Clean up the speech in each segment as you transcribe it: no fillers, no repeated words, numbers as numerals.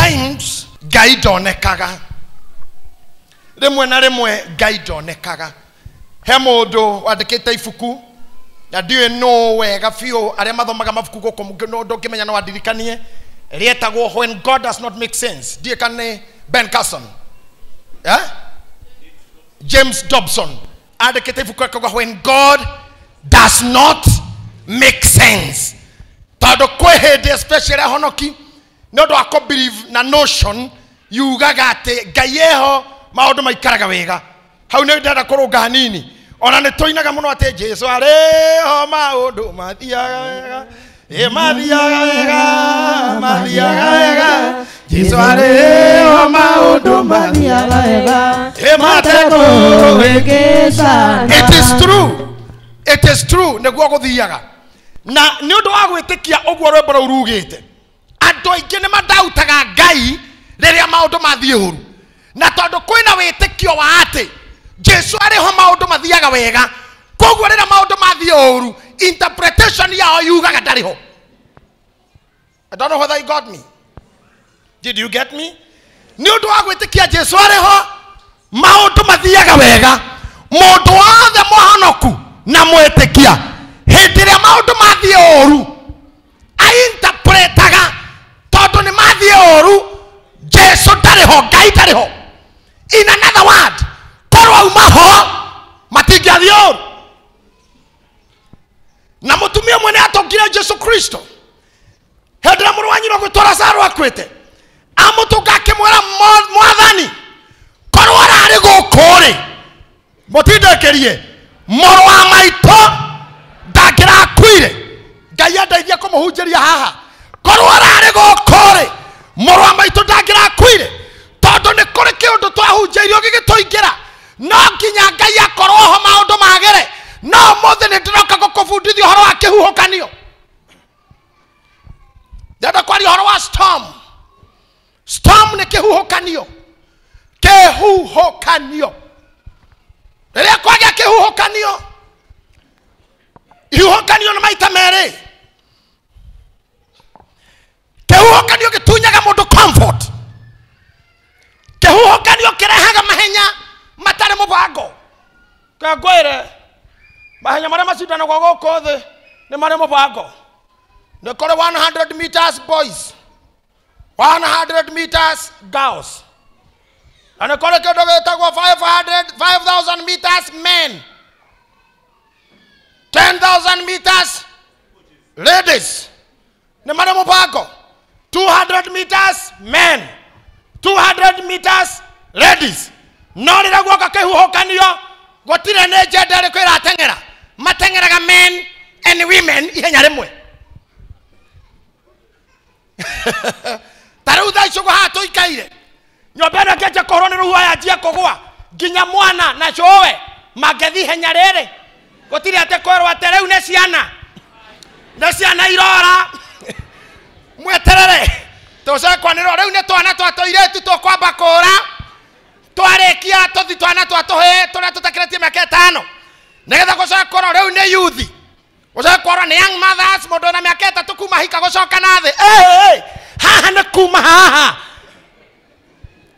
times Ngai ndonekaga. Rimwe na rimwe Ngai ndonekaga. He mundu wandikite ibuku na ndiwe no wega biũ aria mathomaga mabuku guku no ndũngĩmenya no wadirikanie rietagwo When God Does Not Make Sense. Ndiĩ kana Ben Carson, James Dobson andikite ibuku akauga When God Does Not Make Sense. Tondũ kwĩ hĩndĩ especially honoki no ndo ako believe na notion yugaga ati Ngai eho maundu maikaraga wega. Hau nĩ ndenda kũrũnga hanini. Ona nĩ tũinaga mũno ati Jesu arĩho maundu mathiaga wega. Mathiaga wega, mathiaga wega. Jesu arĩho maundu mathiaga wega. It is true. It is true. Nĩguo gũthiaga. Na nĩ ũndũ wa gwĩtĩkia ũguo rwĩmbo rũu rugĩte. Andũ aingĩ nĩ mandautaga Ngai rĩrĩa maũndũ mathiĩ ũru. Na tondũ kwĩna wĩtĩkio wa atĩ Jesu arĩho maũndũ mathiaga wega, koguo rĩrĩa maũndũ mathiĩ ũru, interpretation yao yugaga ndarĩho. I don't know whether you got me. Did you get me? Nĩ ũndũ wa gwĩtĩkia Jesu arĩho maũndũ mathiaga wega, mũndũ wothe mũhonoku na mwĩtĩkia hĩndĩ ĩrĩa maũndũ mathiĩ ũru ainterpretaga tondũ nĩ mathiĩ ũru Jesu ndarĩho, Ngai ndarĩho. In another word, korwo umaho matingĩathiĩ ũru. Na mũtumia ũmwe nĩ atongire Jesu Kristo hĩndĩ ĩrĩa mũrũ wa nyina gwĩtwo Lazaro akuĩte, amũtũnga akĩmwĩra Mwathani, korwo ararĩ gũkũ rĩ, mũtindĩkĩrie mũrũ wa maitũ ndangĩrakuire. Ngai andeithia kũmũhunjĩria haha. Korwo ararĩ gũkũ rĩ, mũrũ wa maitũ ndangĩrakuire. Tondũ nĩ kũrĩ kĩũndũ twahunjĩirio gĩgĩtũingĩra, no nginya Ngai akorwo ho maũndũ magere. No mũthĩ nĩ ndĩroka gũkũbundithia ũhoro wa kĩhuhũkanio. Ndenda kwaria ũhoro wa storm. Storm nĩ kĩhuhũkanio. Kĩhuhũkanio. Rĩrĩa kwagĩa kĩhuhũkanio, ihuhũkanio nĩ maita merĩ. Kĩhuhũkanio gĩtunyaga mũndũ comfort. Kĩhuhũkanio kĩrehaga mahenya matarĩ mũbango. Kangwĩre mahenya marĩa macindanagwo gũkũ thĩ nĩ marĩ mũbango. Nĩ kũrĩ 100 meters boys, 100 meters girls, na nĩ kũrĩ kĩndũ gĩtagwo 5,000 meters men, 10,000 meters ladies. Nĩ marĩ mũbango. 200 meters men, 200 meters ladies. No rĩrĩa guoka kĩhuhũkanio gũtirĩ nĩ gender ĩrĩkũ ĩrateng'era. Mateng'eraga men and women ihenya rĩmwe. Ta rĩu thaa icio haha tũikaire, nyũmba ĩno ĩkĩanjia kũhũrwo nĩ rũhuho yanjia kũgũa, nginya mwana na cũwe mangĩthiĩ ihenya rĩrĩ. Gũtirĩ atĩ kwĩrwo atĩ rĩu nĩ ciana irora. Mweterere tũcekwanĩrwo rĩu nĩ twana twa tũirĩtu tũkwamba kũra, twarĩkia tũthi twana twa tũhĩ tũrĩa tũtakĩrĩtie mĩaka 5, nĩgetha gũcekorwo rĩu nĩ youth, gũcekorwo nĩ young mothers, mũndũ na mĩaka 3 kuma hika gũcoka na thĩ. Haha nĩ kuma haha.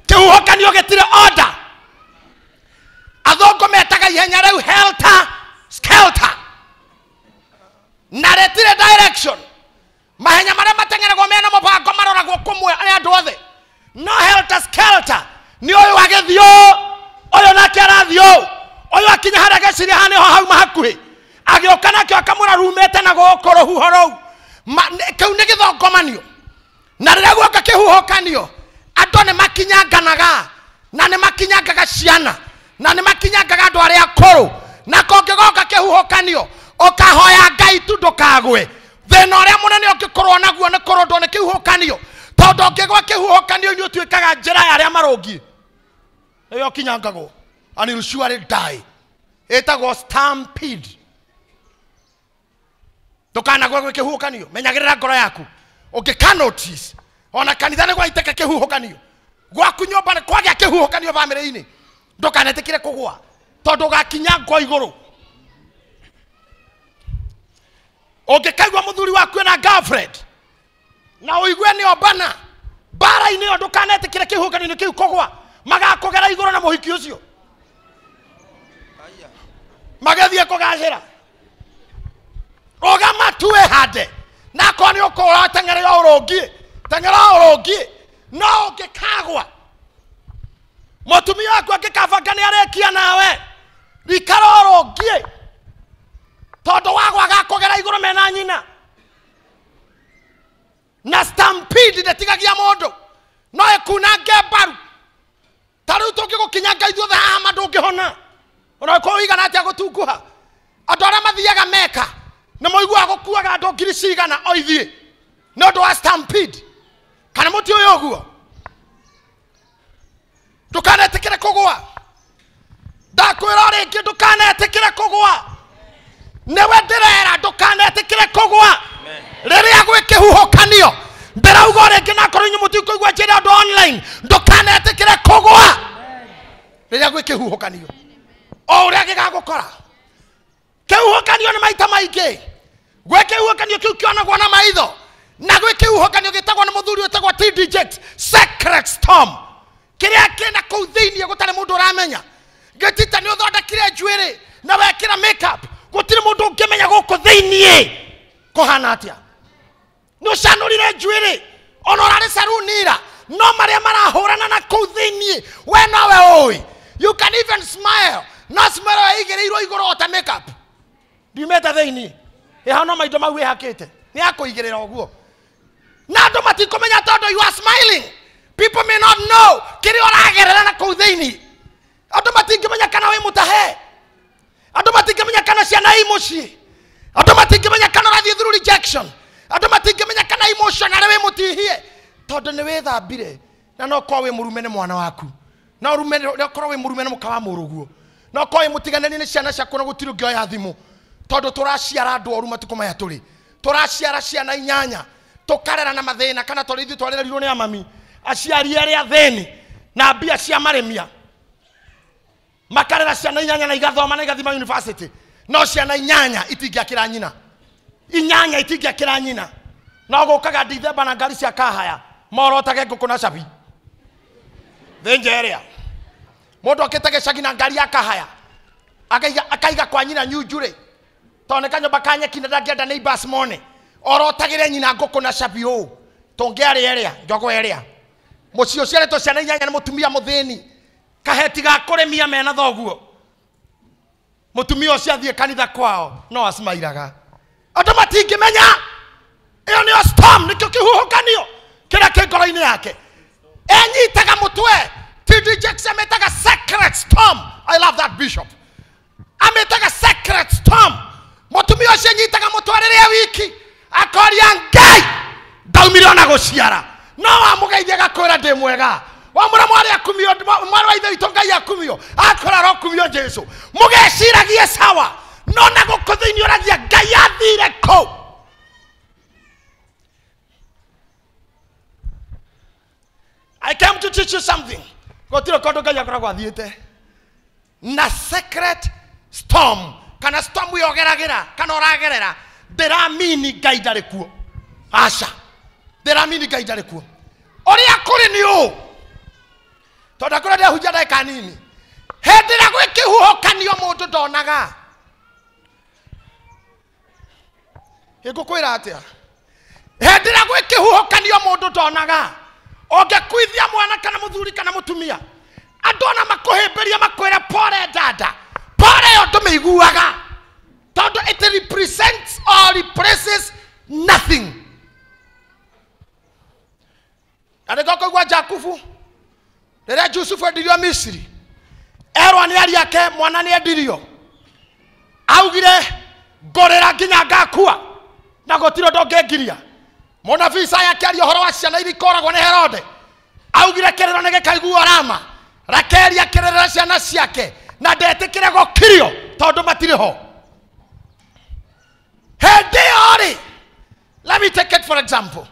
Kĩhuhũkanio gĩtirĩ order. Athũngũ metaga ihenya rĩu helter skelter, na rĩtirĩ direction. Mahenya marĩa mateng'eragwo mena mũbango maroragwo kũmwe arĩa andũ othe. No helter skelter nĩ ũyũ agĩthiĩ ũyũ nake arathiĩ ũyũ akinya harĩa gĩciria hana ho hauma hakuhĩ, agĩũka nakĩo akamwĩra rumĩte na gũkũ rũhuho rũu. Kĩu nĩ gĩthongomanio. Na rĩrĩa guoka kĩhuhũkanio, andũ nĩ makinyanganaga, na nĩ makinyangaga ciana, na nĩ makinyangaga andũ arĩa akũrũ. Na kũngĩgoka kĩhuhũkanio ũkahoya Ngai tu ndũkagwe. Thĩna ũrĩa mũnene ũngĩkorwo naguo nĩ kũrondwo nĩ kĩhuhũkanio, tondũ ũngĩgwa kĩhuhũkanio nĩ ũtuĩkaga njĩra ya arĩa marũngiĩ. Nĩyo kinyangagwo and you'll surely die. Ĩtagwo stampede. Ndũkanagwe gwĩ kĩhuhũkanio. Menyagĩrĩra ngoro yaku. Ũngĩka notice ona kanitha nĩ gwaitĩka kĩhuhũkanio, gwaku nyũmba nĩ kwagĩa kĩhuhũkanio bamĩrĩ-inĩ, ndũkanetĩkĩre kũgwa tondũ ũgakinyangwo igũrũ. Ũngĩkaigua mũthuri waku na girlfriend na ũigue nĩ obana, bara ine ndukanete kire kihukanio kiu kogwa magakogera iguru na muhiki ucio magathie kugacira oga matue hande na koni ukora tengere urongi no ngikagwa mutumia waku angikabanga ni arekia nawe ikara urongi tondu wagwa gakogera iguru mena nyina na stampede ndetigagia mundu no ekunange mbaru taru tungigukinyanga ithuothe haha mandungihona ona ko igana atia gutunguha andu aria mathiaga meka na moigua gukuaga andu ngiri cigana oithie no ndu wa stampede kana muti uyu uguo ndukanetikire kugwa ndakwira ringi ndukanetikire kugwa newe ndirera ndukanetikire kugwa riria gwi kihuhukanio ndirauga ringi na korwo nyumuti kuigua njira andu online ndukanetikire kugwa riria gwi kihuhukanio o uria gigagukora kihuhukanio ni maita maingi gwi kihuhukanio kiu kionagwo na maitho na gwi kihuhukanio gitagwo ni muthuri wetagwo TD Jakes secret storm kiria kina kuu thiini gutari mundu uramenya gitita ni uthondekire njuiri na wekira makeup gutiri mundu ungimenya guku thiini kuhana atia no shanurire njuiri ona urari sarunira no maria marahurana na kuu thiini we nawe oi you can even smile no smile igirirwo iguru ota makeup ndimeta thiini ihana maido mau ihakite ni akuigirira oguo na andu matikomenya tondu you are smiling. People may not know kiri oragerera na kuu thiini andu matingimenya kana wi mutahe andu matingimenya kana ciana imuci andu matingimenya kana rathie through rejection andu matingimenya kana emotional wi mutihie tondu ni withambire na no ko wi murume ni mwana waku na urume no ko wi murume ni mukawa muruguo no ko wi mutiganani ni ciana ciaku na gutiri ngio ya thimu tondu turaciara andu oru matukomaya turi turaciara ciana inyanya tukarera na mathina kana turithi twarerirwo ni amami aciari aria theni na mbia cia maremia makarera ciana inyanya na igathoma na igathima university no ciana inyanya itingiakira nyina inyanya itingiakira nyina no gukaga December na ngari cia kahaya morotage nguku na cabi thenjeria mundu akitage cagi na ngari ya kahaya akaiga kwa nyina nyunjure toneka nyumba kanya kina ndangenda neighbors mone orotagire nyina nguku na cabi u tongiari eria njogo eria mucio ciareto ciana inyanya na mutumia muthini kaheti ga kuremia mena thoguo mutumia ucio athie kanitha kwao no asmairaga andu matingimenya iyo ni storm nikio kihuhukanio kira kingoro-ini yake enyitaga mutwe TD Jakes ametaga secret storm. I love that bishop. Ametaga secret storm. Mutumia ucio enyitaga mutwe riria wiki akoria Ngai ndaumire na guciara no amugeithia gakwira ndi mwega wamura mwari akumio mwari wa ithe itu Ngai akumio akora ro kumio Jesu mugeciragie sawa no na gukuthiini uragia Ngai athire ko I came to teach you something. Gotiro kondo Ngai akoragwo athiite na secret storm kana storm yogeragira kana oragerera ndiramini Ngai ndari kuo aca ndiramini Ngai ndari kuo oria kuri ni u tonda kuri ndehunjia ndeka nini hendira gwikihuhukanio mundu ndonaga igukwira atia hendira gwikihuhukanio mundu ndonaga ongekwithia mwana kana muthuri kana mutumia andona makuhimberia makwira pore dada pore yo ndumeiguaga tondu it represents or replaces nothing. Adegoko gwa Jakubu rera Yusufu edirio Misiri erwa ni ari yake mwana ni edirio augire gorera nginya ngakua na gotiro ndongengiria mona visa yake ari horo wa ciana iri koragwo ni Herode augire kerero nege kaiguo Rama Rakeli akerera ciana ciake na ndetikire gokirio tondu matire ho Hediori. Let me take it for example.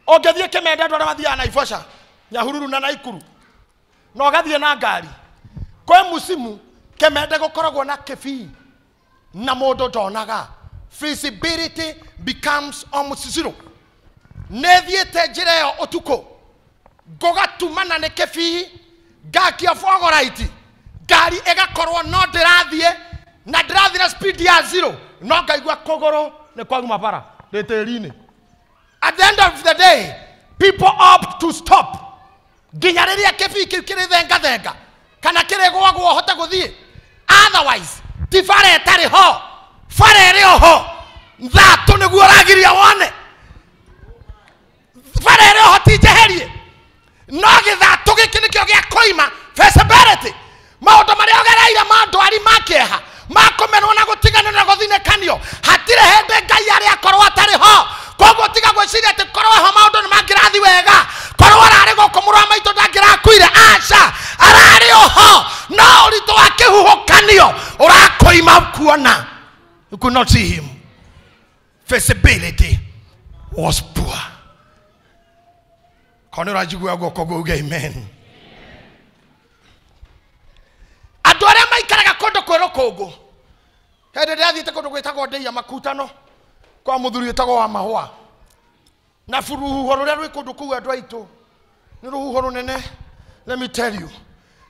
Ogathie Kemende andũ arĩa mathiaga Naivasha Nyahururu na Naikuru na ogathie na ngari kwe musimu Kemende gukoragwo na kebii na mũndũ ndonaga feasibility becomes almost zero. Nethiĩte njĩra ĩyo ũtukũ ngatumana ne kefi ngakia fogorite ngari egakorwo no ndirathie na ndirathie na speed ya 0 no ngaigua kogoro ne kwaguma bara ndeterine. At the end of the day, people opt to stop. Ginyariria kefi kiri thenga kana kiri gwagwo hota guthie. Otherwise tifare etari ho fare ri ho thato niguo ragiria wone fare ri ho tijeherie no githatå gä kä nä kä o gä a koima feasibility maå marä a gereire mandwari makeha makomenwo na gå tiganä na gå thinäkanio hatirä hä ndä ngai arä akorwo atarä ho koguo tiga gwä ciria atä korwo ho maå ndå nä mangä rathi wega korwo ararä gå kå må rå wa maitå ndangä rakuire aca ararä o ho no å ritå wa kä huhå kanio å rakoima kuona. You could not see him. Feasibility was poor. Amen. Adore maikaraga kondo kwero kogo. Hede ndathite kondo gwitagwo ndeia makutano kwa muthuri witagwo wa mahwa. Na furuhuho ruria rwi kundu kuu andu aitu. Ni ruhuho runene. Let me tell you.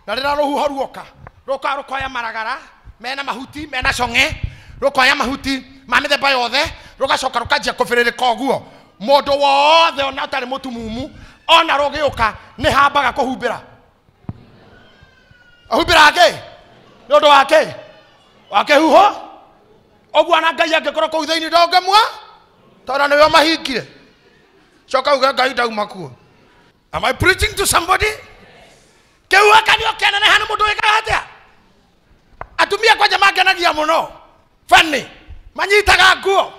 Na rira ruhuho ruoka. Ruka rukoya maragara, mena mahuti, mena conge. Rukoya mahuti, mamithemba yothe. Rugacoka rukanjia kubiririka uguo. Mundu wothe ona atari mutumumu. Ona rogiuka ni hambaga kuhumbira ahumbira ake nondu wake huho ogu ana ngai angikorwo kuu thiini ndongemwa tondu niwe mahingire coka uga ngai ndauma kuo. Am I preaching to somebody? Kehuho kanio keneneha ni mundu wikaga atia atumia kwanja mangenagia muno fani manyitaga nguo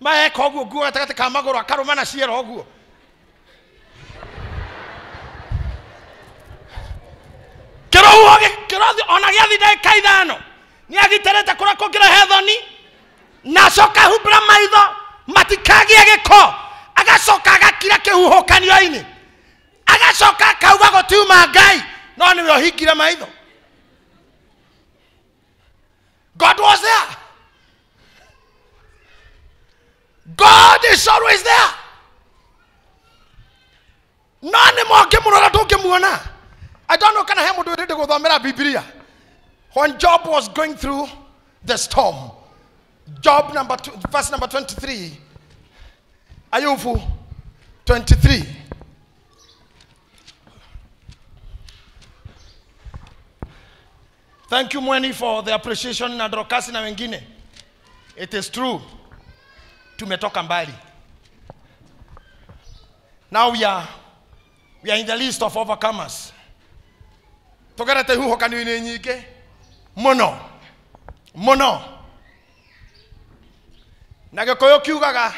maeka oguo nguo gatagati ka maguru akarumana ciera oguo kirothi ona giathi ndagika ithano ni agiterete kuria kungira hethoni na coka humbira maitho matikagie giko agacoka agakira kihuhukanio-ini agacoka akauga gutiuma ngai no niwe ohingire maitho. God was there. God is always there. None monge murora ndungimuona. I don't know kana he mundu wirinde guthomera Biblia. When Job was going through the storm, Job verse number 23, Ayubu 23. Thank you Mweni for the appreciation na Dorokasi na wengine. It is true. Tumetoka mbali. Now we are in the list of overcomers. Togerete huho kanini nyike muno na gikoyo kiugaga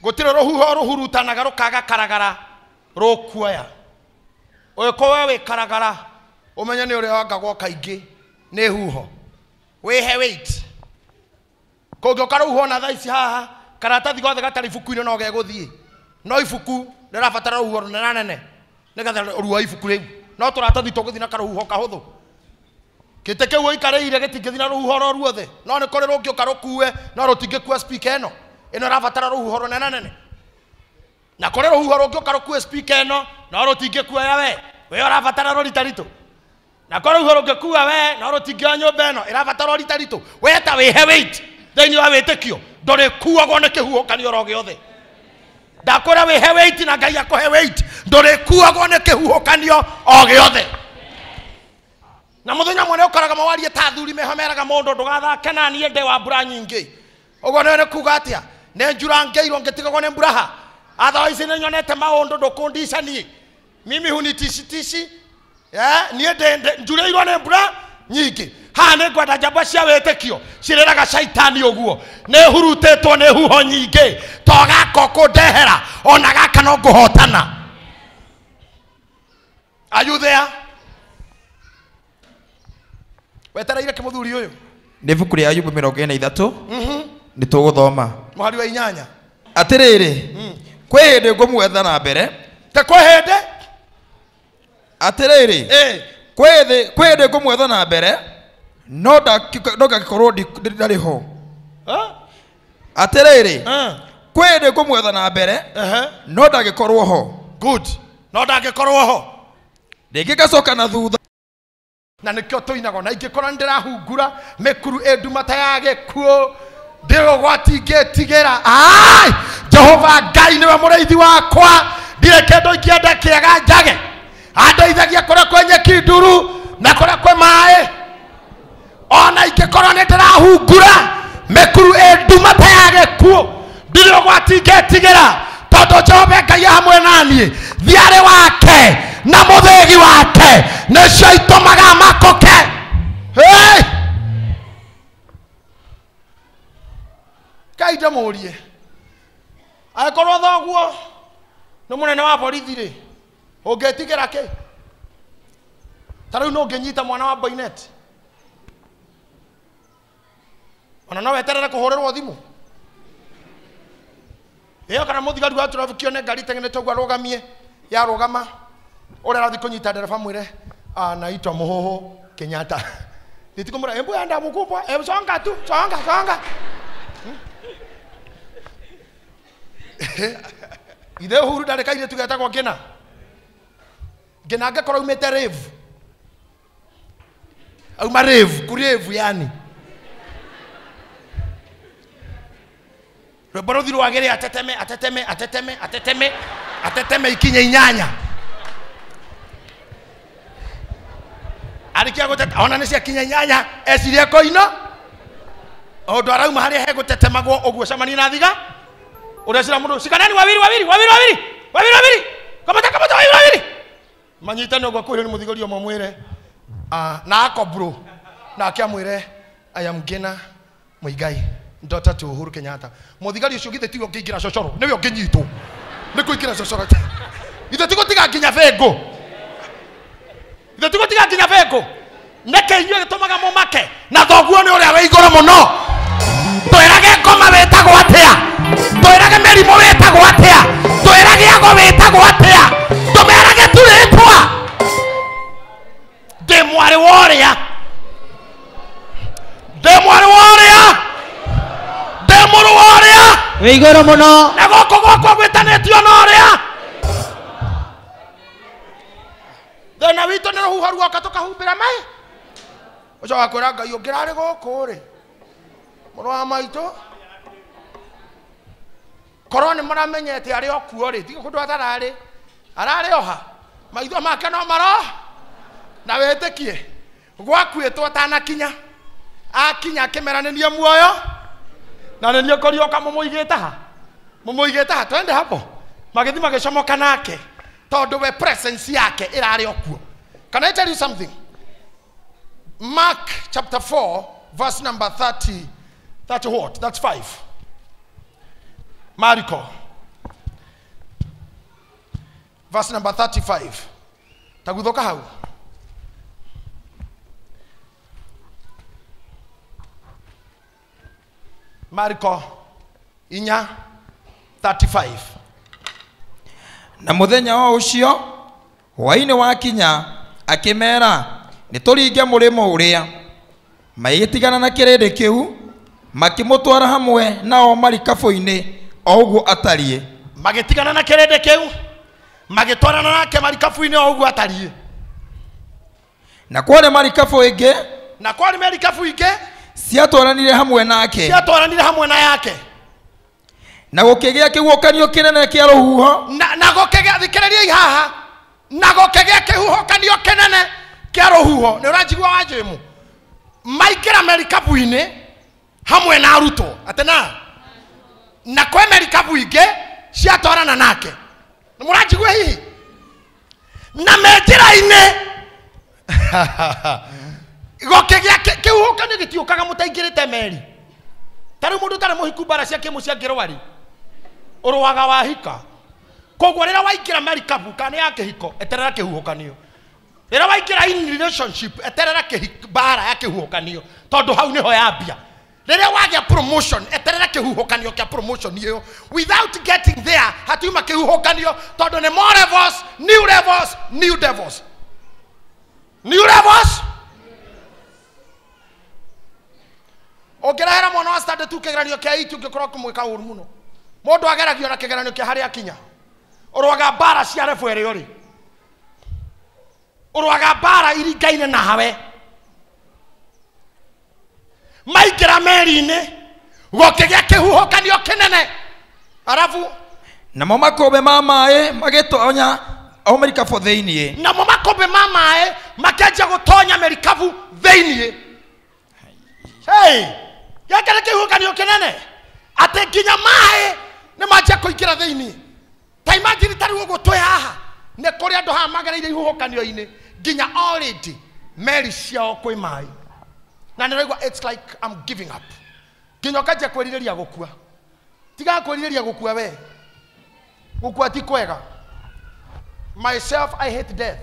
gutire ruhuho ruhurutanaga rukaga karagara rukuoya oyo kowe we karagara umenya ni uri wangagwo kaingi ni huho wihe wait kogo karuho na thaici haha karatathi gothe gatari ibuku-ini no geguthie no ibuku rirabatara ruhuho runene nigetha ruo ibuku riu no turatathi tuguthi na karuhuho kahuthu kite kiu ikareire gitingithi na ruhuho ruothe no ni kuri rungioka rukue no rutingikua speaker ino rabatara ruhuho runene na kuri ruhuho rungioka rukue speaker ino no rutingikua we urabatara ruritarito na kuri ruhuho rungikua we no rutingioya nyumba ino irabatara ruritarito we ta wihe wait thiini wa witikio nduri kuagwo ni kihuhukanio ro giothe ndakora wihe wait na ngai akuhe wait nduri kuagwo ni kihuhukanio o giothe. Na muthenya mwene ukaraga mawarie ta thuri mehomeraga mundu ndugathake na nie nde wa mbura nyingi ugo ne kuga atia ne njura ngeirwo ngitigagwo ne mburaha otherwise ne nyonete maundu ndukundicani mimi hunitishitishi nie nde njureirwo ne mbura nyingi ha ne gwada njamba cia witikio ciriraga shaitani uguo ne hurutetwo ne huho nyingi togako kundehera ona gaka no nguhotana. Are you there? Wetaraire kimuthuri uyu ni buku ria Ayubu 43 ni tuguthoma muhari wa 8 atiriri kwi hindi ngumwetha na mbere te kwi hindi atiriri kwi hindi ngumwetha na mbere no ndagikorwo ndari ho atiriri kwi hindi ngumwetha na mbere no ndagikorwo ho. Good. no ndangĩkorwo ho rĩngĩ gacoka na thutha na nĩkĩo tũinago na ingĩkorwo ndĩrahungura mĩkuru ĩndumata ya gĩkuũ ndĩrũgwati ngĩtigĩra ai Jehova Ngai nĩwe mũrĩithi wakwa ndirĩ kĩndũ ingĩenda kĩega njage andeithagia kũrĩa kwĩ nyeki nduru na kũrĩa kwĩ maĩ ona ingĩkorwo nĩ ndĩrahungura mĩkuru ĩndumata ya gĩkuũ ndirĩ ũgwati ngĩtigĩra tondũ Jehova Ngai hamwe naniĩ thiarĩ wake na mũthĩgi wake nĩcio itũmaga makoke Ngai ndamũrie angĩkorwo thoguo nĩ mũnene wa borithi rĩ ũngĩtigĩra kĩ ta rĩu no ũngĩnyita mwana wa Boynet ona no weterere kũhũrĩrwo thimũ ĩyo kana mũthigari wa traffic one ngari tengenete ũguo arũgamie yarũgama ũrĩa arathi kũnyita ndereba mwĩre anaitwa Mũhũhũ Kenyatta nditikũmũra hebu enda mkubwa hebu songa tu songa ithe Uhuru ndarekaire tugetagwo Ngina angĩkorwo umĩte rave auma rave kurevu yani rwĩmbo rũthiru wagĩrĩ ateteme ikinya inyanya arikia gũteta ona nĩ cia kinya inyanya ecirie koino ũndũ arauma harĩa he gũtetemagwo ũguo camani na thiga ũrecira mũndũ cikanani wawiri kamata wawiri manyitane ũguo kwĩrĩ nĩ mũthigari ũmwe mwĩre na akobro na akĩamwĩre I am Ngina Muigai daughter to Uhuru Kenyatta mũthigari ũcio githĩ tigo kĩingĩra cocoro nĩwe ũngĩnyitwo nĩ kũingĩra cocoro githĩ tigo tiga nginya bengo neke inyuĩ gĩtũmaga mũmake na thoguo nĩ ũrĩa wĩ igũrũ mũno twĩrage ngoma wĩtagwo atĩa twĩrage mĩrimũ wĩtagwo atĩa twĩrage ago wĩtagwo atĩa tũmerage tũrĩtwa ndĩ mwarĩ wa ũrĩa ndĩ mũrũ wa ũrĩa wĩ igũrũ mũno na gũkũ gwakwa gwĩtanĩtio na ũrĩa thĩna witũ nĩ rũhuho ruoka tũkahumbĩra maĩ ũcio wakwĩra Ngai ũngĩrarĩ gũkũ rĩ mũrũ wa maitũ korwo nĩ maramenyete arĩ okuo rĩ tiga kũndũ ararĩ oha maitho make no maro na wĩtĩkie gwakuĩtwo atanakinya akinya akĩmeranĩria muoyo na nĩ niĩ ũkorioka mũmũigĩte ha twende hapo magĩthi magĩcomoka nake tondũ we presence yake ĩrarĩ okuo. Can I tell you something? Mark chapter 4 verse number 30 what? That's 5. Mariko verse number 35 taguthoka hau Mariko 4:35 na mũthenya wa ũcio hwaĩ-inĩ wakinya akĩmera nĩ tũringe mũrĩmo ũrĩa magĩtigana na kĩrĩndĩ kĩu makĩmũtwara hamwe nao marikabu-inĩ o ũguo atariĩ magĩtigana na kĩrĩndĩ kĩu magĩtwarana nake marikabu-inĩ o ũguo atariĩ na kwarĩ marikabu ingĩ ciatwaranire hamwe nake na yake na gũkĩgĩa kĩhuhũkanio kĩnene kĩa rũhuho na gũkĩgĩa thikĩrĩriai haha na gũkĩgĩa kĩhuhũkanio kĩnene kĩa rũhuho nĩ ũranjigua wa Jemu maingĩra marikabu-inĩ hamwe na arutwo atena na kwĩ marikabu ingĩ ciatwarana nake nĩ mũranjigua hihi na menjĩra-inĩ gũkĩgĩa kĩhuhũkanio gĩtiũkaga mũtaingĩrĩte meri tarĩ mũndũ tarĩ mũhiku mbara cia kĩmũcia ngĩrwari ũrũaga wahika koguo rĩrĩa waingĩra marikabu kana ya kĩhiko eterera kĩhuhũkanio rĩrĩa waingĩra in relationship eterera mbara ya kĩhuhũkanio tondũ hau nĩho yambia rĩrĩa wagĩa promotion eterera kĩhuhũkanio kĩa promotion ĩyo without getting there hatiuma kĩhuhũkanio tondũ nĩ more levels new devils ũngĩrehera mwana wa standard 2 kĩgeranio kĩa 8 ũngĩkorwo kũmwĩka ũũru mũno mũndũ ageragio na kĩgeranio kĩa harĩa kinya ũrwaga mbara cia refu ĩrĩ ũrĩ urwaga bara iringaine nawe maikira meri-ini gukigya kihuhukanio kinene arafu namo makombe ma maĩ magĩtonya o marikabu thĩinĩ namo makombe ma maĩ makanjia gũtonya marikabu thĩinĩ hey gĩkĩ nĩ kĩhuhũkanio kinene atĩ nginya maĩ nĩ manjia kũingĩra thĩinĩ ta imagine tarĩ ũguo twĩ haha nĩ kũrĩ andũ haha magereire ihuhũkanio-inĩ nginya already meri ciao kwĩ maĩ na nĩraigua it's like I'm giving up nginya ũkanjia kwĩrirĩria gũkua tiga kwĩrirĩria gũkua we gũkua ti kwega myself I hate death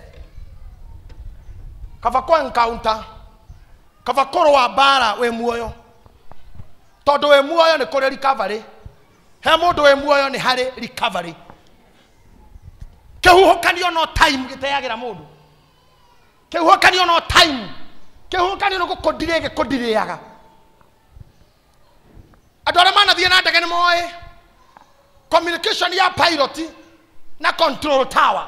kaba kwa encounter kaba kũrũa mbara wĩ muoyo tondũ wĩ muoyo nĩ kũrĩ recovery he mũndũ wĩ muoyo nĩ harĩ recovery kĩhuhũkanio no time gĩteagĩra mũndũ kĩhuhũkanio no time kĩhuhũkanio no gũkũndirĩaga andũ arĩa manathiĩ na ndege nĩ moĩ communication ya pilot na control tower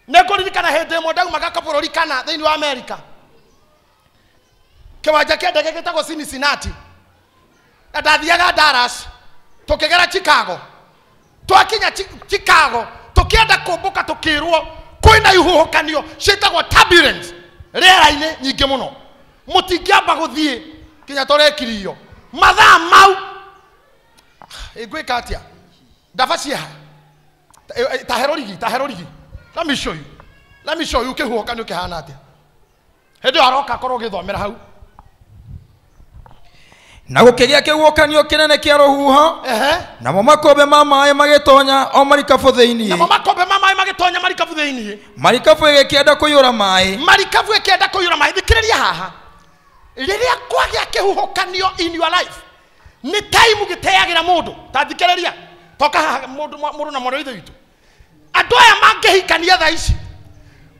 nĩ kũririkana hĩndĩ ĩmwe ndaumaga kabũrũri kana thĩinĩ wa America kĩwanja kĩa ndege gĩtagwo Cincinnati na ndathiaga Dallas tũkĩgera Chicago twakinya Chicago tukienda kumbuka tukirwo kwina ihuhukanio ciitagwo turbulence rĩera-inĩ nyingĩ mũno mũtingĩamba gũthiĩ kinya tũrekirio mathaa mau ĩgwĩka atĩa ndaba ciaha tahero rigi let me show you kĩhuhũkanio kĩhana atĩa hĩndĩ ĩyo aroka korwo gĩthomera hau na gũkĩgĩa kĩhuhũkanio kĩnene kĩa rũhuho namo makombe ma maĩ magĩtonya o marikabu thĩinĩ namo makombe ma maĩ magĩtonya marikabu thĩinĩ marikabu ĩgĩkĩenda kũiyũra maĩ thikĩrĩria haha rĩrĩa kwagĩa kĩhuhũkanio in your life nĩ time gĩteagĩra mũndũ ta thikĩrĩria toka haha mũndũ na mwarĩ ithe witũ andũ aya mangĩhikania thaa ici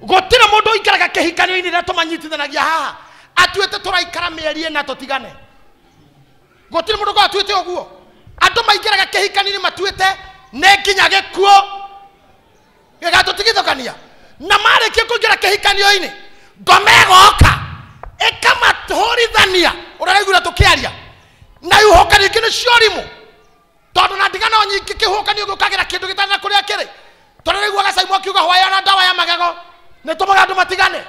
gũtirĩ mũndũ ũikaraga kĩhikanio-inĩ rĩrĩa tũmanyitithanagia haha atuĩte tũraikara mĩeri ĩna tũtigane gũtirĩ mũndũ kwa atuĩte ũguo andũ maingĩraga kĩhikanio-inĩ matuĩte nĩ nginya gĩkuũ gĩgatũtigithũkania na marĩkia kũingĩra kĩhikanio-inĩ ngoma ĩgoka ĩkamatũrithania ũraigua tũkĩaria na ihuhũkanio ingĩ nĩ ciorimũ tondũ na ndigano nyingĩ kĩhuhũkanio gĩũkagĩra kĩndũ gĩtarĩ na kũrĩa kĩrĩ tondũ rĩu agacaimwo akiuga hwayo na ndawa ya magego nĩ tũmaga andũ matigane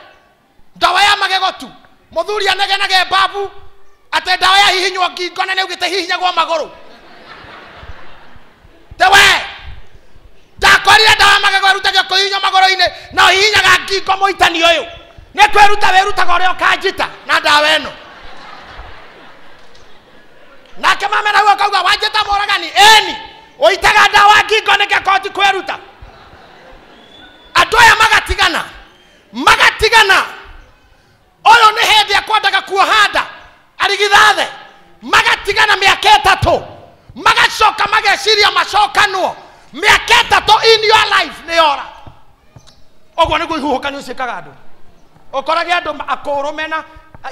ndawa ya magego tu mũthuri anegenage babu ate ndawa ya hihinywo ngingo nene ugĩte hihinyagwo magũrũ tewe ndakorire ndawa ya magego ĩrutagio kũhihinywo magũrũ-inĩ na hihinyaga ngingo mũitani ũyũ nĩ kwĩruta wĩrutaga ũrĩa ũkanjita na ndawa ĩno nake mamena huo kauga wanjita mũragani eni ũitaga ndawa ngingo nĩkĩ koti kwĩruta andũ aya magatigana ũyũ nĩ hĩndĩ akwendaga kuohanda arigithathe magatigana mĩaka ĩtatũ magacoka mageciria macokanwo mĩaka ĩtatũ in your life nĩ yora ũguo nĩguo ihuhũkanio ciĩkaga andũ ũkorage andũ akũrũ mena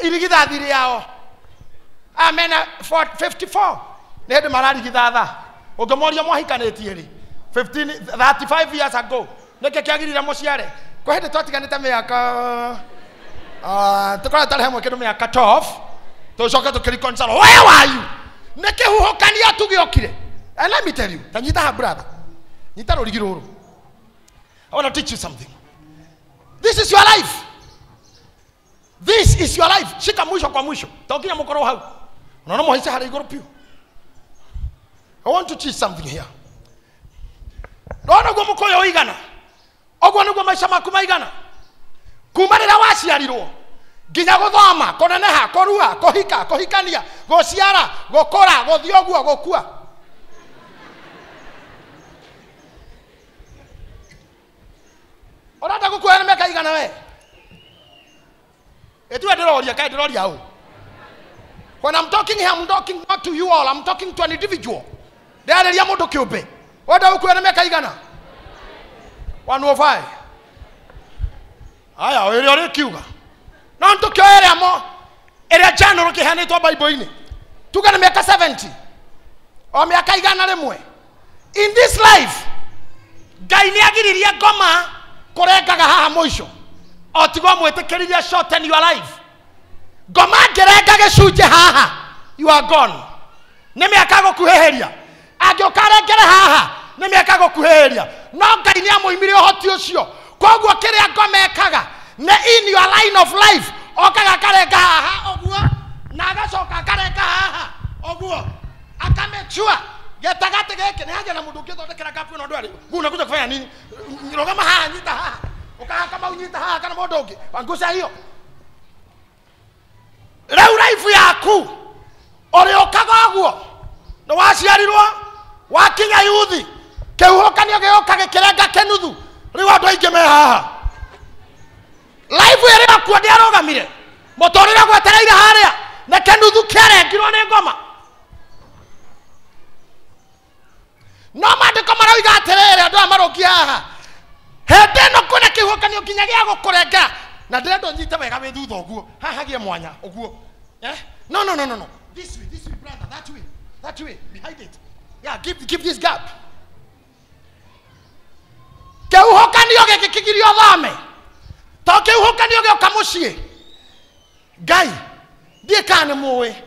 irigithathi rĩao amena 54 nĩ hĩndĩ mararigithatha ũngĩmoria mwahikanĩtie rĩ 35 years ago nĩkĩ kĩagirire mũciare kwa hĩndĩ twatiganĩte mĩaka tũkoragwo tarĩ hamwe kĩndũ mĩaka 12 tũcoke tũkĩreconcile where were you nĩ kĩhuhũkanio tũgĩokire and let me tell you tanyita ha brother nyita rũrigi rũrũ I want to teach you something this is your life shika mwisho kwa mwisho taukinya mũkorwo hau unaona mũhaica harĩ igũrũ piũ I want to teach something here ndona guo mũkũyũ ũigana ũguo nĩguo maica maku maigana kuma rĩrĩa waciarirwo nginya gũthoma kũneneha kũrua kũhika kũhikania gũciara gũkũra gũthiĩ ũguo gũkua ũrenda gũkuoya nĩ mĩaka igana we ĩtuwe ndĩroria kaĩ ndĩroria ũũ when I'm talking here I'm talking not to you all I'm talking to an individual ndĩarĩria mũndũ kĩũmbe ũrenda gũkuoya nĩ mĩaka igana 105 aya ũrĩa ũrĩkiuga no nĩtũkĩoya ĩrĩa mo ĩrĩa janũrũ kĩheanĩtwo Bible-inĩ tuga nĩ mĩaka 70 o mĩaka igana rĩmwe in this life Ngai nĩagiririe ngoma kurengaga haha muico otigo mwetikiriria shorten your life ngoma ngerenga gicunje haha you are gone nime akago kuheheria angiokarengere haha nime akago kuheheria no Ngai ni amuimire uhoti ucio koguo kiria ngoma ekaga ne in your line of life okaga karenga haha oguo na agacoka akarenga haha oguo akamechua getagate geke ni haja na mundu ngithondekera gapu no ndwari nguna kuja kufanya nini rogama haha nyita haha ukaha kama unyita haha kana mundu ungi wangusa hiyo reu life yaku ori okaga oguo no waciarirwo wakinya yuthi kiuhokanio gioka gikirenga kenuthu riu andu aingi me haha life iri yaku ndi arogamire motorira gwetereire haria na kenuthu kiarengirwo ni ngoma no mandiko maroiga atiriri andu amarokia haha hende no kuna kiuhokanio kinya gia gukurenga na ndendo nyite wega wi thutha oguo haha gie mwanya oguo no this way brother that way behind it yeah keep this gap kiuhokanio gikigirio thame to kiuhokanio gioka mucii Ngai ndie kana muwe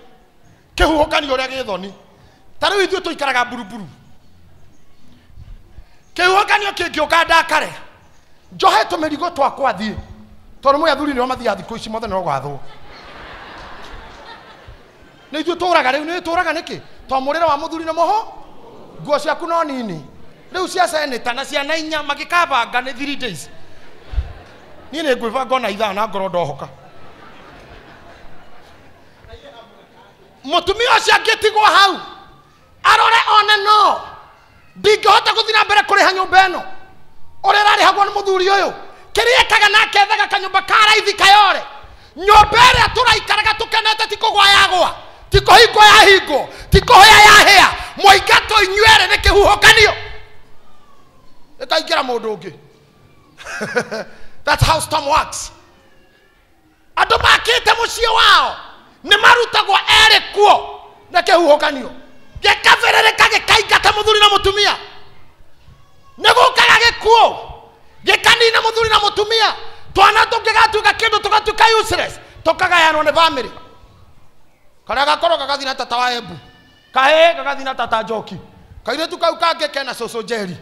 kiuhokanio uria githoni tariu ithu tuikaraga buruburu kiuhokanio kingioka ndakare njohe tumirigo twakwa thie tondu mwe athuri nio mathia thiko ici mothe no gwathwo ni ithu turaga riu ni turaga niki to murira wa muthuri na moho nguo ciaku no nini riu cia seneta na cia nainya magikabanga ni 3 days ni ne ngwibanga na ithaa na ngoro ndohoka mutumia ucio angitigwo hau arore one no ndingihota guthina mbere kuriha nyumba ino uri rarihagwo ni muthuri uyu kiriekaga nake ethaga kanyumba karaithi kayore nyumba iria turaikaraga tukenete tikugwa yagwa tikuhingo ya hingo tikuhoya ya hea moingato inywere ni kihuhokanio ikaingira mundu ungi that's how storm works andu makite mucio wao ni marutagwo ere kuo na kihuhokanio gikaverereka gikaingata muthuri na mutumia nigukaga gikuo gikanina muthuri na mutumia twana tungigatuika kindu tugatuika useless tukagayanwo ni family kana gakoro gagathina tata wa Embu kahe gagathina tata Njoki kaire tukau kange kena Coco Njeri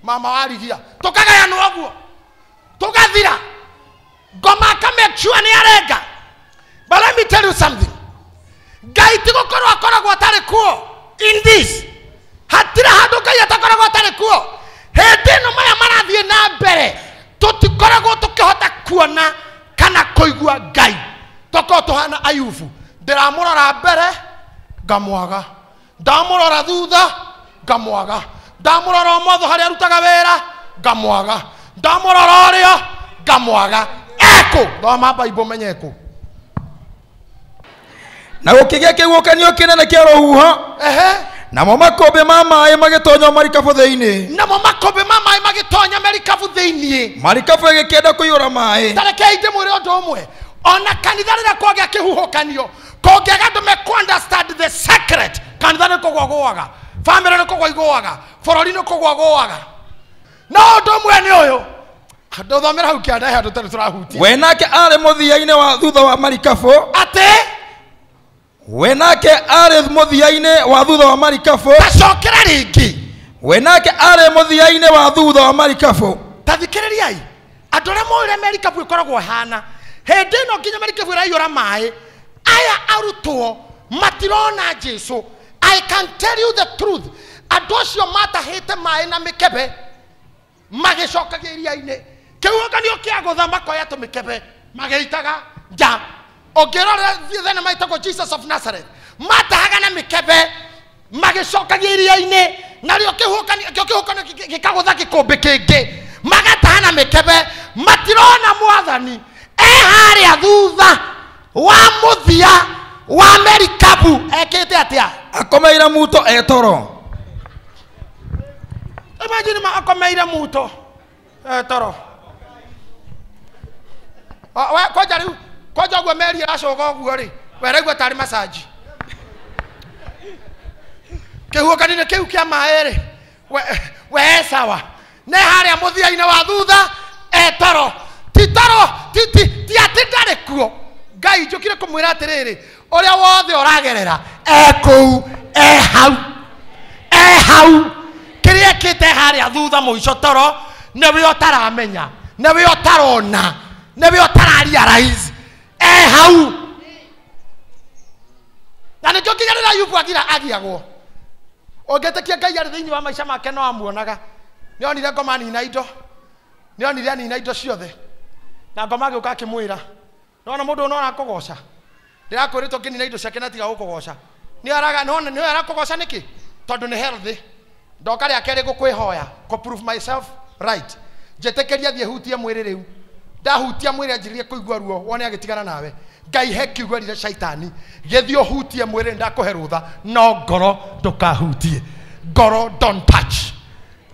mama warigia tukagayanwo oguo tugathira ngoma ka make sure ni arenga but let me tell you something Ngai tigukorwo akoragwo atari kuo in this hatira handu Ngai atakoragwo atari kuo hindi ino maya marathie na mbere tutikoragwo tukihota kuona kana kuigua Ngai toko tuhana Ayubu ndiramurora mbere ngamwaga ndamurora thutha ngamwaga ndamurora motho hari arutaga wera ngamwaga ndamurora rio ngamwaga eko thoma Bible menyeko na gukigia kiuhokanio kinene kia rohuho namo makombe ma maaĩ magĩtonya marikabu thĩinĩ namo makombe ma maaĩ magĩtonya marikabu thĩinĩ marikabu ĩgĩkĩenda kũiyũra maaĩ tarekei ndĩmwĩre ũndũ ũmwe ona kanitha rĩrĩa kwagĩa kĩhuhũkanio kũngĩaga andũ meku-understand the secret kanitha nĩ kũgwa gũaga family nĩ kũgwa igũaga bũrũri nĩ kũgwa gũaga no ũndũ ũmwe nĩ ũyũ andũ thomera hau kĩandahe andũ tene tũrahutia we nake arĩ mũthia-inĩ wa thutha wa marikabu atĩ we nake arĩ mũthia-inĩ wa thutha wa marikabu tacokera rĩngĩ we nake arĩ mũthia-inĩ wa thutha wa marikabu tathikĩrĩriai andũ arĩa moĩ marikabu ĩkoragwo hana hĩndĩ ĩno nginya marikabu ĩraiyũra maaĩ aya arutwo matirona Jesu I can tell you the truth andũ acio matahĩte maaĩ na mĩkebe magĩcokagia iria-inĩ kĩhuhũkanio kĩa gũtha makoya tũmĩkebe magĩitaga nja ũngĩrora thenema ĩtagwo Jesus of Nazareth matahaga na mĩkebe magĩcokagia iria-inĩ narĩo kĩhuhũkanio gĩkagũtha gĩkũmbĩ kĩngĩ magataha na mĩkebe matirona Mwathani harĩa thutha wa mũthia wa marikabu ekĩte atĩa akomeire muto etoro imagine akomeire muto etoro koja rĩu koja ũguo meri aracoka ũguo rĩ weraigua tarĩ masaji kĩhuhũkanio kĩu kĩa maaĩ rĩ we sawa ne harĩa mũthia-inĩ wa thutha toro titoro ti atindare kuo ngai njukire kumwira atiriri uria wothe uragerera ekou hau kiria kite haria thutha muico toro newe otaramenya newe otarona newe otararia rais hau na nä kä nginya rä rä a yubu agiagwo å ngä tä kia ngai arä thä inä wa maica make no amuonaga nä onire ngoma nina indo nä onire anina indo ciothe na ngoma agä å ka akä mwä ra nona må ndå no arakå goca ndä rakwä rä two ngä nina indo ciake na tiga gå kå goca nä arakå goca nä kä tondå nä healthy ndoka rä a kerä gå kwä hoya prove myself right njä tä kä ria thiä hutie mwä rä rä u ndahutia mwä rä anjä kå igua ruo wone agä tigana nawe ngai he kiugo rire shaitani gethio hutie mwä rä ndakå he rå tha no ngoro ndåkahutie ngoro don't touch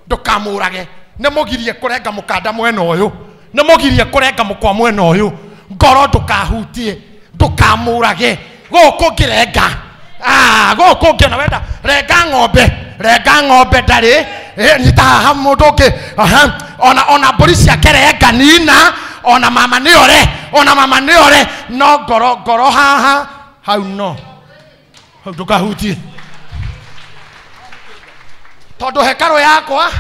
ndåkamå rage nä må girie kå renga må kanda mwena å yå nä må girie kå renga må kwa mwena å yå ngoro ndåkahutie ndåkamå rage gå kå ngä renga gå kå ngä na wenda renga ng'ombe ndarä nyita haha må ndå ngä ona mbå ri ciake renga nina ona mama nä ore no ngoro haha hau no hau ndũkahutie tondũ hekarũ yakwa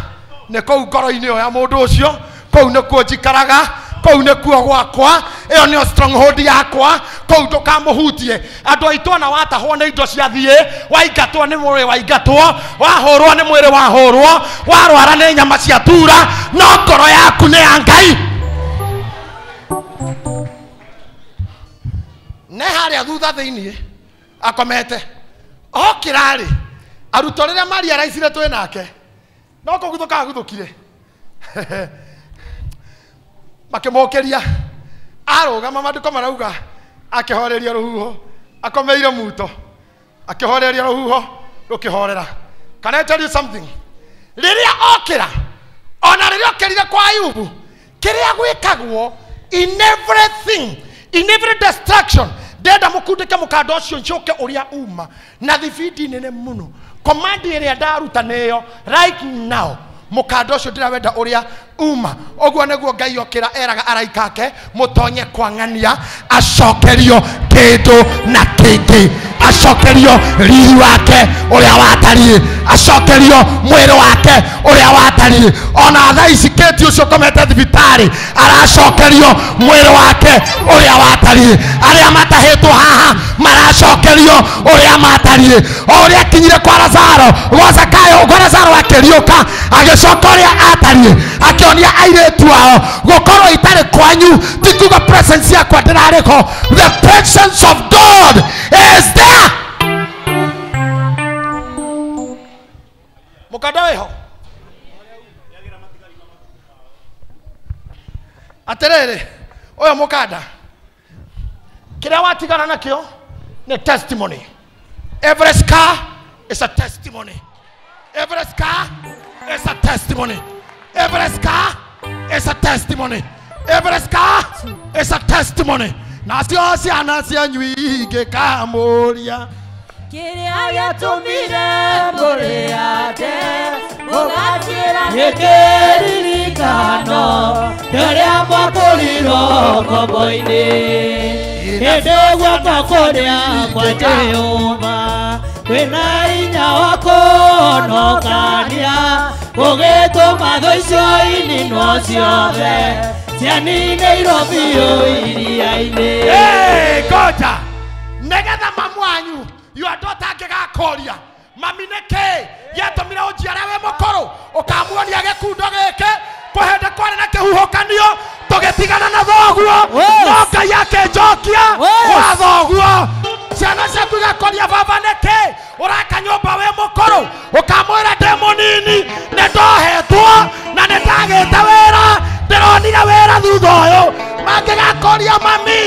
nĩ kũu ngoro-inĩ ĩyo ya mũndũ ũcio kũu nĩkuo njikaraga kũu nĩkuo gwakwa ĩyo nĩyo stronghold yakwa kũu ndũkamũhutie andũ aitũ ona watahwo nĩ indo ciathiĩ waingatwo nĩ mwĩrĩ waingatwo wahũrwo nĩ mwĩrĩ wahũrwo warwara nĩ nyama cia tura no ngoro yaku nĩ ya Ngai ne haria thutha thĩinĩ akomete okĩra rĩ arutwo rĩrĩa maria raicire twĩ nake no kũguthũka aguthũkire makĩmũkĩria arũgama maandĩko marauga akĩhoreria rũhuho akomeire muto akĩhoreria rũhuho rũkĩhorera. Can I tell you something? Rĩrĩa okĩra ona rĩrĩa okĩrire kwa Ayubu kĩrĩa gwĩkagwo in everything in every distraction ndenda mukundike mukanda ucio ncoke uria uma na thibidi nene muno command ĩrĩa ndaruta nĩyo right now mukanda ucio ndirawenda uria uma oguo nĩguo Ngai okĩra eraga araika ake mutonye kwang'ania acokerio kĩndũ na kĩngĩ acokerio riri wake uria watariĩ acokerio mwĩrĩ wake uria watariĩ ona thaa ici kĩti ucio komete thibitarĩ aracokerio mwĩrĩ wake uria watariĩ arĩa matahĩtwo haha maracokerio uria matariĩ o uria kinyire kwa Lazaro gwa Zakayo gwa Lazaro akĩriũka agĩcoka ũrĩa atariĩ akĩonia airĩtu ao gũkorwo itarĩ kwanyu ti kuga presence yakwa ndĩrarĩ ho. The presence of God is there. Mukanda wĩho atĩrĩrĩ ũyũ mukanda kĩrĩa watigana nakĩo nĩ testimony. Every scar is a testimony. Every scar is a testimony. Every scar is a testimony. Every scar is a testimony. Nacio ciana cianyu ingĩkamũria kĩrĩa gĩatũmire mũrĩate mũgatĩra nĩ kĩririkano kĩrĩa mwakũrirwo ngombo-inĩ hĩndĩ guoko kũrĩa kwa Jehova kwĩna hinya wa kũhonokania gũgĩtũma thũ icio ininwo ciothe cianinĩirwo biũ iria-inĩ. Ngoja nĩgetha mamu wanyu your daughter angĩgakoria mami nĩkĩ gĩatũmire ũnjiare wĩ mũkũrũ ũkamuonia gĩkundo gĩkĩ kũhĩndĩ kwarĩ na kĩhuhũkanio tũgĩtigana na thoguo no Ngai akĩnjokia gwa thoguo. Ciana ciaku igakoria baba nĩkĩ ũraka nyũmba wĩ mũkũrũ ũkamwĩra ndĩ mũnini nĩ ndohetwo na nĩ ndagĩte wĩra ndĩronire wĩra thutha ũyũ. Mangĩgakoria mami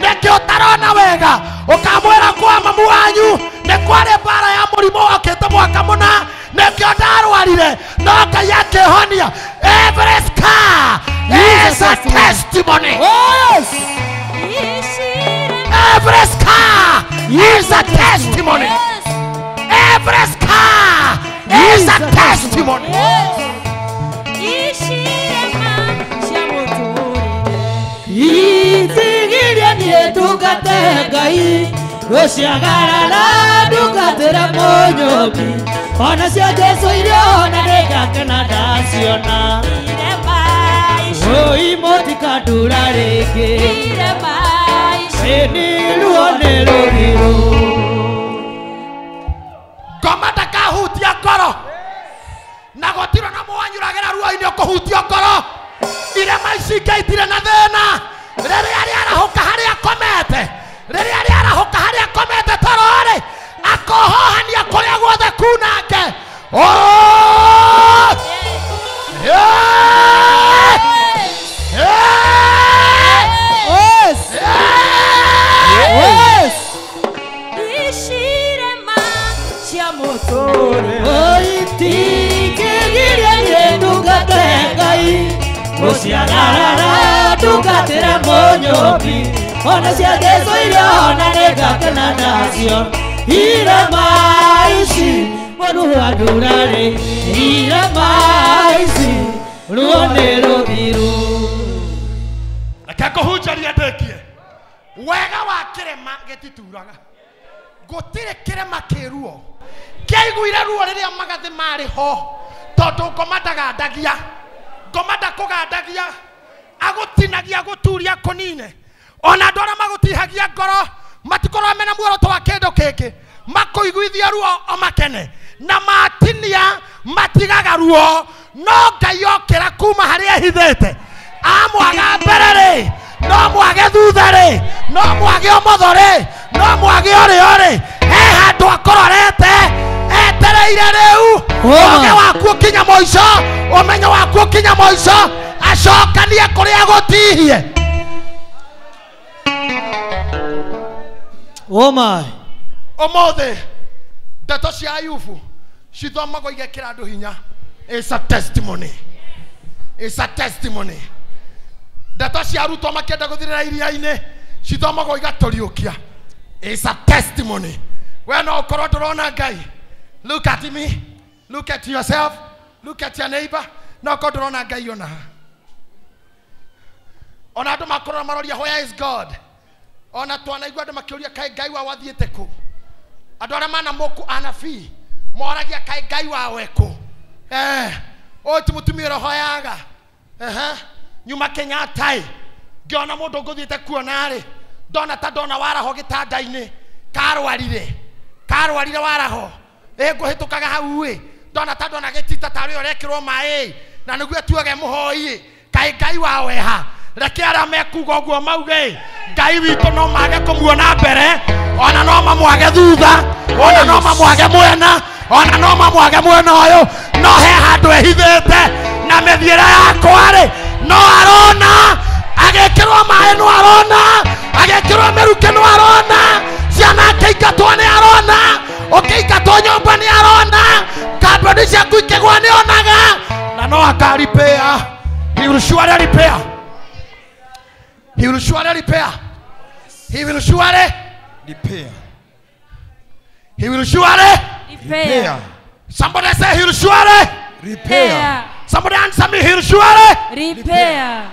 nĩkĩ ũtarona wega ũkamwĩra kwa mamu wanyu nĩ kwarĩ mbara ya mũrimũ okĩte mwaka mũna nĩkĩo ndarwarire no Ngai akĩhonia. Every scar is a testimony. Every scar is a testimony. Every scar is a testimony. ndungate Ngai guciagarara ndungatĩra mũnyũmbi ona cio Jesu iria ona nĩngakena ndaciona oi mũtikandura rĩngĩ ĩni ruo nĩ rũgĩro ngoma ndakahutia ngoro na gũtirĩ na mũwanyũragĩra ruo-inĩ ũkũhutia ngoro irema ici ngaitire na thĩna rĩrĩa rĩarahũka harĩa akomete rĩrĩa rĩarahũka harĩa akomete toro-rĩ akohohania kũrĩa guothe kunange ishirema cia mũtũrĩ oitingĩgĩria ndungate Ngai guciagarara ndungatĩra mũnyũmbi ona cia Jesu iria ona nĩngakena nacio irema ici mũndũ wa ndurarĩ irema ici ruo nĩ rũthiru reke ngũhunjarie ndĩkie wega wa kĩrema gĩtituraga gũtirĩ kĩrema kĩruo kĩaiguire ruo rĩrĩa magathĩ marĩ ho tondũ ngoma ndagandagia ngoma ndakũgandagia agũtinagia gũturia kũnine ona andũ arĩa magũtihagia ngoro matikorwo mena muoroto wa kĩndũ kĩngĩ makũiguithia ruo o makene na matinia matigaga ruo no Ngai okĩra kuma harĩa ehithĩte amwaga mbere-rĩ no mwage thutha-rĩ no mwage ũmotho-rĩ no mwage ũrĩo-rĩ he handũ akororete etereire rĩu ũũgĩ waku ũkinya mũico ũmenyo waku ũkinya mũico acokanie kũrĩa gũtihie ũmũthĩ ndeto cia Ayubu cithomagwo igekĩra andũ hinya. It's a testimony. It's a testimony. Ndeto cia Ruto makĩenda gũthirĩra iria-inĩ cithomagwo igatũriũkia. It's a testimony. We no ũkorwo ndũrona Ngai. Look at me. Look at yourself. Look at your neighbor. No ũkorwo ndũrona Ngai ona. Ona andũ makorwo maroria where is God? Ona twanaigua andũ makĩũria kaĩ Ngai wao athiĩte kũ? Andũ arĩa mana mũku anabii moragia kaĩ Ngai wao ekũ? O ti mũtumia ũrohoyaga. Nyuma Kenyatta ngĩona mũndũ ngũthiĩte kuona-rĩ ndona waraho gĩtanda-inĩ karwarire waraho ngũhĩtũkaga hau-ĩ ndona gĩtita tarĩ ũrekĩrwo maĩ na nĩguo etuage mũhoi kaĩ Ngai wao eha reke arĩa mekuga ũguo mauge Ngai witũ no mage kũmuona mbere ona no mamwage thutha ona no mamwage mwena ona no mamwage mwena ũyũ no he handũ ehithĩte na mĩthiĩre yakwa-rĩ no arona agĩkĩrwo maĩ no arona agĩkĩrwo mĩrukĩ no arona ciana akĩingatwo nĩ arona ũkĩingatwo nyũmba nĩ arona kambuni ciaku ikĩgwa nĩ onaga na no akaripea. He will surely repair. He will surely repair. He will surely repair. He will surely Repair. Somebody say he will surely Repair. Somebody answer me, he will surely repair.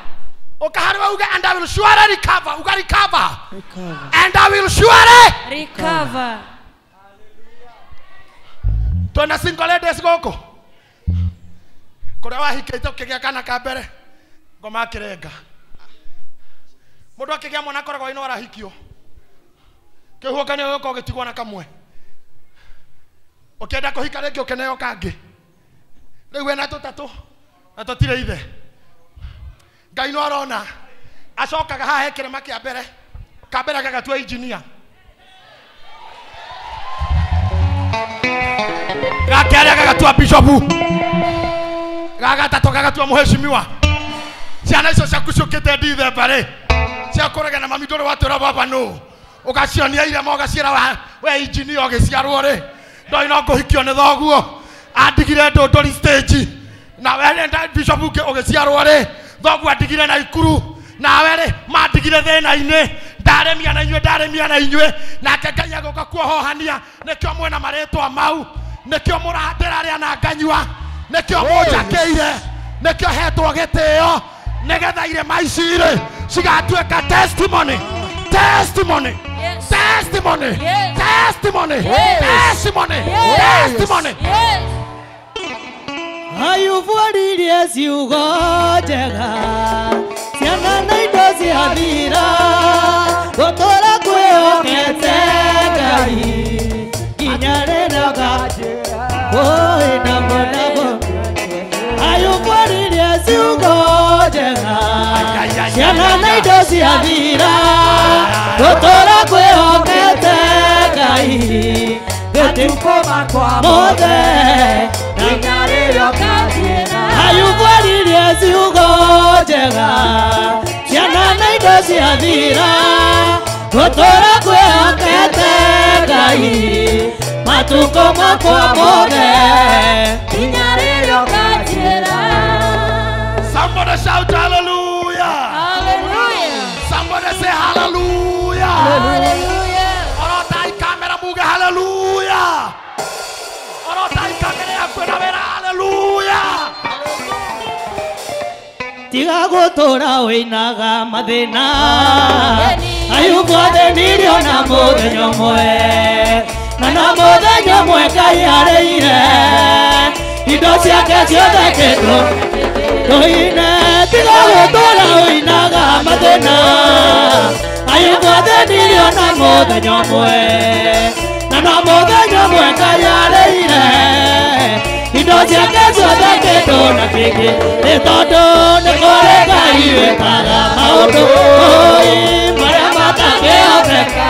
And I will surely recover. And I will surely Recover. Tuna single ladies goko. Kũrĩa wahikĩte ũkĩgĩa kana ka mbere ngoma kĩrenga. Mũndũ akĩgĩa mwana akoragwo ino arahikio. Kĩhuhũkanio gĩko gĩtigwo na kamwe. Ũkĩenda kũhika rĩngĩ ũkeneo kangĩ. Rĩu wena tũtatũ na tũtirĩ ithe. Ngai no arona acokaga haha he kĩrĩma kĩa mbere kambere gagatua engineer gakerĩa gagatua bishopu gagatatũ gagatua mũheshimiwa ciana icio ciaku ciũkĩte ndithemba-rĩ ciakũrega na mami ndũrĩ watwĩra baba no ũgacionia irema ũgaciĩra we engineer ũgĩciarwo-rĩ ndoĩ no ngũhikio nĩ thoguo andigire ndũndũri stage na wenda bishopu ũgĩciarwo-rĩ thoguo andigire na ikuru nawe-rĩ mandigire thĩna-inĩ ndaremia na inyuĩ nake Ngai agũka kuohohania nĩkĩo mwĩna marĩtwa mau nĩkĩo mũrandĩra arĩa na nganyua nĩkĩo mũnjakĩire nĩkĩo hetwo gĩtĩo nĩgetha irema ici-rĩ cigatuĩka testimony testimony, Yes. testimony, Yes. testimony, Yes. testimony, Yes. testimony. Yes. Ayuvuaririe ciugo njega ciana na indo cia thira gũtũũra kwĩhokete Ngai nginya rĩrĩa ũkanjĩra wĩna mũndamo. Ayuvuaririe ciugo njega ciana na indo cia thira gũtũũra kwĩhokete Ngai gĩtikũma kwa mothe nginya rĩrĩa ũkanjĩra. Ayuvuaririe ciugo njega ciana na indo cia thira gũtũũra kwĩhokete Ngai matukũ makwa mothe nginya rĩrĩa ũkanjĩra. Somebody shout hallelujah. Hallelujah. Somebody say hallelujah. Hallelujah. Orotai kamera muge hallelujah. Orotai kamera ya kwenda vera hallelujah. Tiga gũtũũra wĩinaga mathĩna Ayubu athĩnirio na mũthenya ũmwe na mũthenya ũmwe Ngai arĩire indo ciake ciothe kĩndũ tũine. Tiga gũtũũra wĩinaga mathĩna Ayubu athĩnirio na mũthenya ũmwe na mũthenya ũmwe Ngai arĩire indo ciake ciothe kĩndũ na kĩngĩ nĩ tondũ nĩ kũrĩ Ngai wĩkaga maũndũ marĩa matangĩhoteka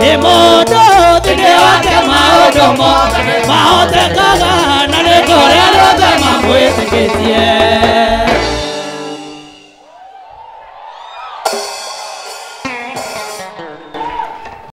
nĩ mũndũ thĩinĩ wake. Maũndũ mothe mahotekaga na nĩ kũrĩ arĩa othe mamwĩtĩkĩtie.